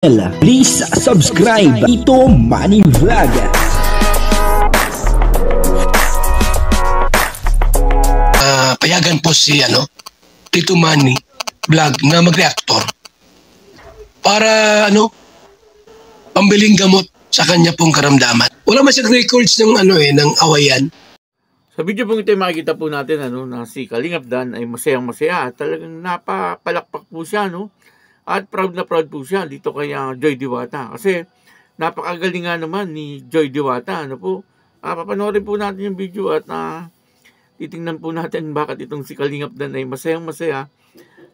Please subscribe Tito Manny Vlog. Payagan po si Tito Manny Vlog na mag-reactor para pambiling gamot sa kanya pong karamdaman. Wala man siyang records ng ng awayan. Sa video pong ito makikita po natin na si Kalingap Dan ay masayang-masaya at talagang napapalakpak po siya at proud na proud po siya dito kay Joy Diwata kasi napakagaling nga naman ni Joy Diwata. Papanoorin po natin yung video at titingnan po natin bakit itong si Kalingap Dan ay masayang-masaya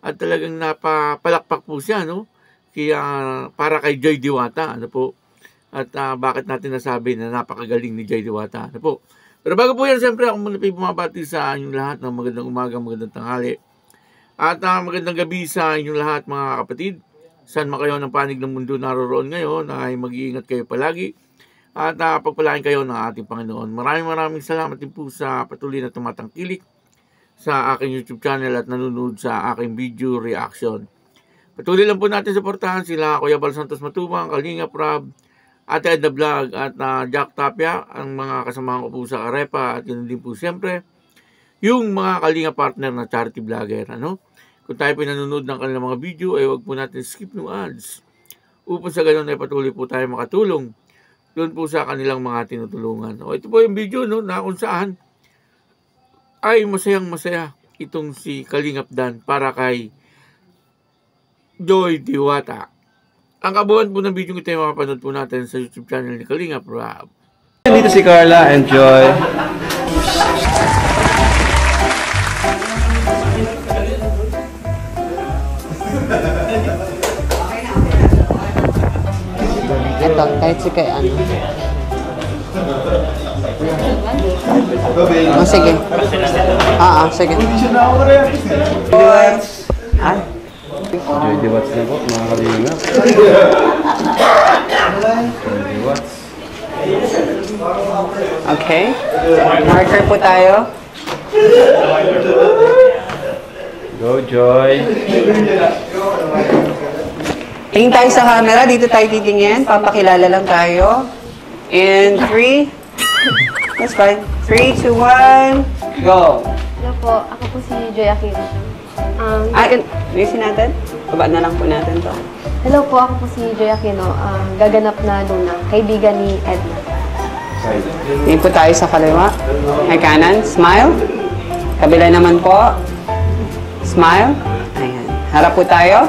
at talagang napapalakpak po siya kaya para kay Joy Diwata at bakit natin nasabi na napakagaling ni Joy Diwata Pero bago po yan, siyempre ako muna bumabati sa inyong lahat ng magandang umaga, magandang tanghali. At magandang gabi sa inyong lahat mga kapatid. Saan man kayo ng panig ng mundo naroroon ngayon ay mag-iingat kayo palagi. At pagpalain kayo ng ating Panginoon. Maraming salamat din po sa patuloy na tumatangkilik sa aking YouTube channel at nanonood sa aking video reaction. Patuloy lang po natin suportahan sila Kuya Bal Santos Matubang, Kalingap Rob, Ate Edna Vlog at Jack Tapia, ang mga kasamahan ko po sa Arepa at yun din po siyempre yung mga Kalinga partner na charity vlogger. Kung tayo pinanonood ng kanilang mga video ay huwag po natin skip ng ads upang sa ganun ay patuloy po tayo makatulong doon po sa kanilang mga tinutulungan. Ito po yung video na kung saan ay masayang-masaya itong si Kalingap Dan para kay Joy Diwata. Ang kabuuan po ng video ito ay mapapanood po natin sa YouTube channel ni Kalingap Rob. Dito si Carla and Joy. Ito, kahit si kay sige. Sige. Joy Diwats na po, mga Kalingap. Joy Diwats. Okay. Marker po tayo. Go, Joy. Tingin tayo sa camera. Dito tayo titingin. Papakilala lang tayo. In 3. That's fine. 3, 2, 1. Go. Hello po. Ako po si Joy Aquino. Listen natin. Baba na lang po natin to. Hello po. Ako po si Joy Aquino. Gaganap na Luna. Kaibigan ni Edna. Tingin po tayo sa kaliwa. Ay kanan. Smile. Kabila naman po. Smile. Ayan. Harap po tayo.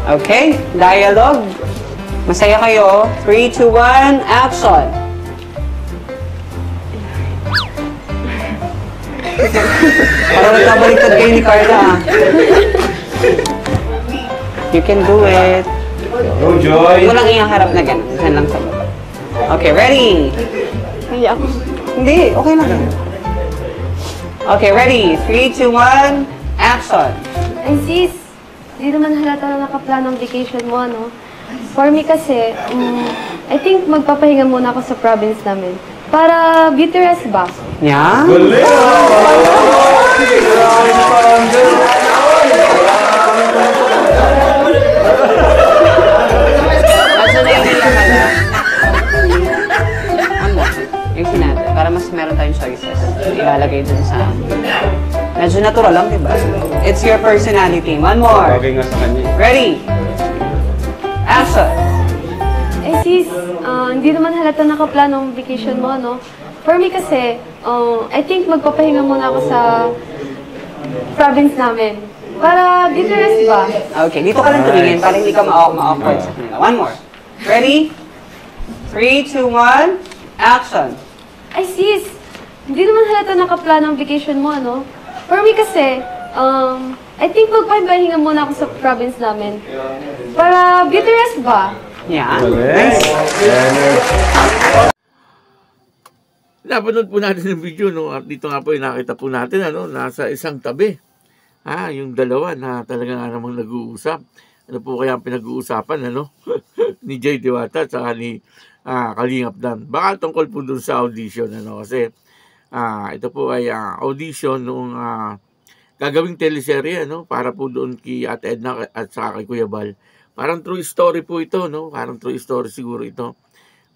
Okay. Dialogue. Masaya kayo. 3, 2, 1. Action. Parang nagkabaliktad kayo ni Carla. You can do it. Go, Joy. Huwag mo lang iharap na gano'n. Diyan lang sa baba. Okay, ready? Kaya ako. Hindi, okay lang. Okay, ready? 3, 2, 1. Action. Ay sis, di naman halata na nakaplano ang vacation mo, For me kasi, I think magpapahinga muna ako sa province namin. Para beauty rest ba? Yeah? Yung sinada, para mas meron tayong choices. Ilalagay dun sa... Medyo natural lang, diba? It's your personality. One more. Bagay nga sa kanya. Ready? Action. Ay sis, hindi naman halata nakaplano ang vacation mo, For me kasi, I think magpapahinga muna ako sa province namin. Para beauty rest ba? Okay, dito ka lang tumingin para hindi ka ma-awkward sa kanila. One more. Ready? 3, 2, 1. Action. Ay sis, hindi naman halata nakaplano ang vacation mo, For me kasi, I think magpapahinga muna ako sa province namin. Para beauty rest ba? Yeah. Nice. Napanood po natin yung video at dito nga po nakita po natin nasa isang tabi. Yung dalawa na talaga nga namang nag-uusap. Ano po kaya ang pinag-uusapan ni Joy Diwata at saka ni Kalingap Dan. Baka tungkol po dun sa audition kasi ito po ay audition noong gagawing teleserye para po doon kay Ate Edna at saka kay Kuya Bal parang true story po ito, no? Parang true story siguro ito.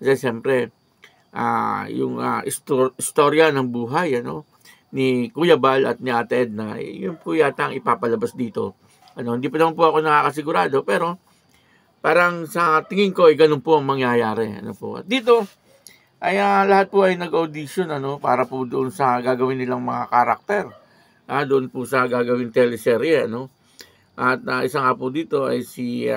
Kasi siyempre, yung istorya ng buhay, ano, ni Kuya Bal at ni Ate Edna, yun po yata ang ipapalabas dito. Ano, hindi pa naman po ako nakakasigurado, pero parang sa tingin ko ay ganun po ang mangyayari. Ano po. At dito, ay lahat po ay nag-audition, ano, para po doon sa gagawin nilang mga karakter. Doon po sa gagawin teleserye, ano. At isa nga po dito ay si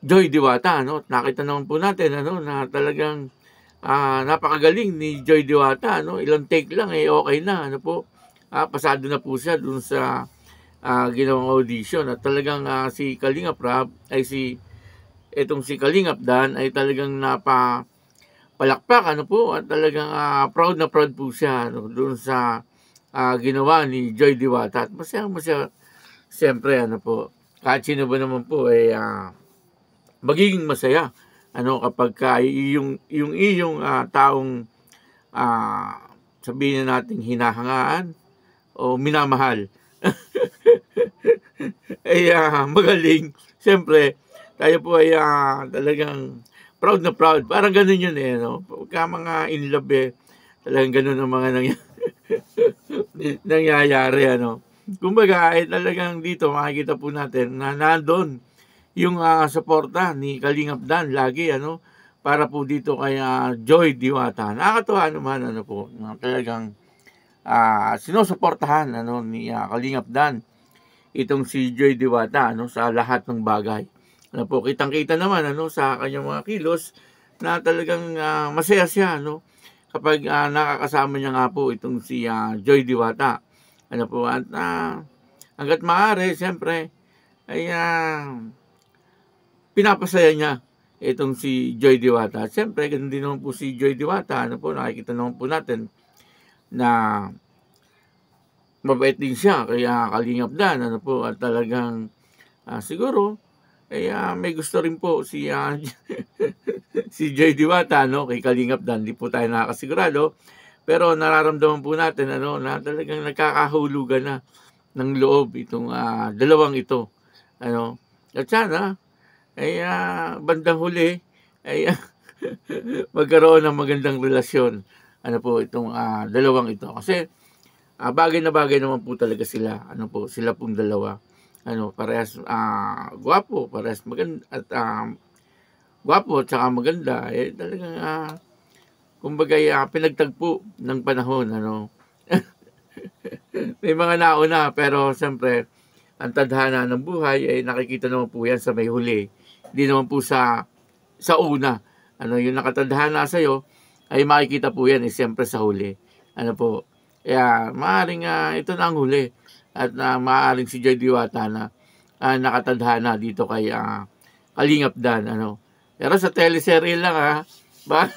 Joy Diwata, ano. Nakita naman po natin, ano, na talagang napakagaling ni Joy Diwata, ano. Ilang take lang okay na, ano po. Pasado na po siya doon sa ginawang audition. At talagang si Kalingap Rab ay itong si Kalingap Dan ay talagang palakpak, ano po, at talagang proud na proud po siya, ano, doon sa ginawa ni Joy Diwata. At masaya, siyempre, ano po, kahit sino ba naman po ay magiging masaya, ano, kapag yung iyong taong sabihin na natin hinahangaan o minamahal ay magaling. Siyempre, tayo po ay talagang proud na proud. Parang ganun yun no? Pagka mga in love talagang ganun ang mga nangyayari, ano. Kumbaga, talagang dito makikita po natin na nandun yung suporta ni Kalingap Dan lagi, ano, para po dito kay Joy Diwata. Nakakatuwa naman, ano po, talagang sinusuportahan, ano, ni Kalingap Dan itong si Joy Diwata, ano, sa lahat ng bagay. Ano po, kitang-kita naman, ano, sa kanyang mga kilos na talagang masaya siya, ano, kapag nakakasama niya nga po itong si Joy Diwata. Ano po, at hanggat maaari, siyempre, ay pinapasaya niya itong si Joy Diwata. Siyempre, ganun din naman po si Joy Diwata. Ano po, nakikita naman po natin na mabait din siya, kaya Kalingap Dan, ano po, at talagang siguro, may gusto rin po si si Joy Diwata, no, kay Kalingap Dan. Hindi po tayo nakakasigurado, pero nararamdaman po natin, ano, na talagang nagkakahulugan na ng loob itong dalawang ito, ano. At sana ay bandang huli ay magkaroon ng magandang relasyon, ano po, itong dalawang ito, kasi bagay na bagay naman po talaga sila, ano po, sila pong dalawa, ano, parehas gwapo, parehas maganda, at gwapo at saka maganda, talagang kumbaga pinagtagpo ng panahon, ano. May mga nauna, pero siyempre ang tadhana ng buhay ay nakikita naman po yan sa may huli, hindi naman po sa una, ano, yung nakatadhana sa iyo ay makikita po yan siyempre sa huli, ano po. Kaya maaaring ito na ang huli, at maaaring si Joy Diwata na nakatadhana dito kay Kalingap Dan, ano. Pero sa teleserye lang, baka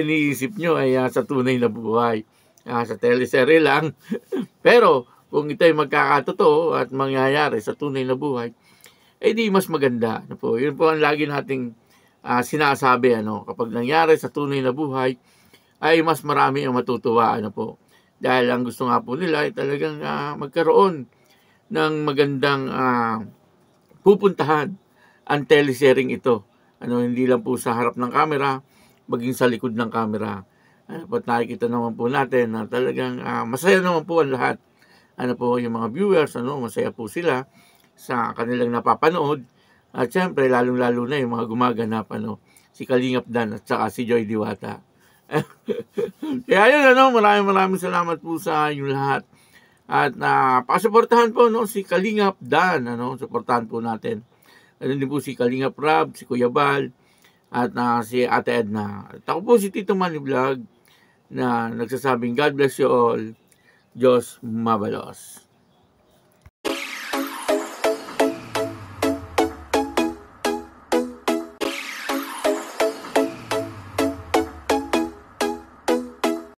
iniisip nyo ay sa tunay na buhay. Sa teleserye lang. Pero kung ito ay magkakatotoo at mangyayari sa tunay na buhay, di mas maganda. Ano po? Yun po ang lagi nating sinasabi, ano, kapag nangyari sa tunay na buhay, ay mas marami ang matutuwa, ano po. Dahil ang gusto nga po nila ay talagang magkaroon ng magandang pupuntahan ang teleserye ito. Ano, hindi lang po sa harap ng camera, maging sa likod ng camera. At nakikita naman po natin na talagang masaya naman po ang lahat. Ano po, yung mga viewers, ano, masaya po sila sa kanilang napapanood. At syempre, lalong-lalo na yung mga gumaganap, ano, si Kalingap Dan at saka si Joy Diwata. Kaya yun, ano, maraming salamat po sa inyong lahat. At pakasuportahan po, no, si Kalingap Dan, ano, suportahan po natin. Ano din po si Kalingap Rab, si Kuya Bal, at si Ate Edna. At ako po si Tito Manny Vlog na nagsasabing God bless you all. Diyos mabalos.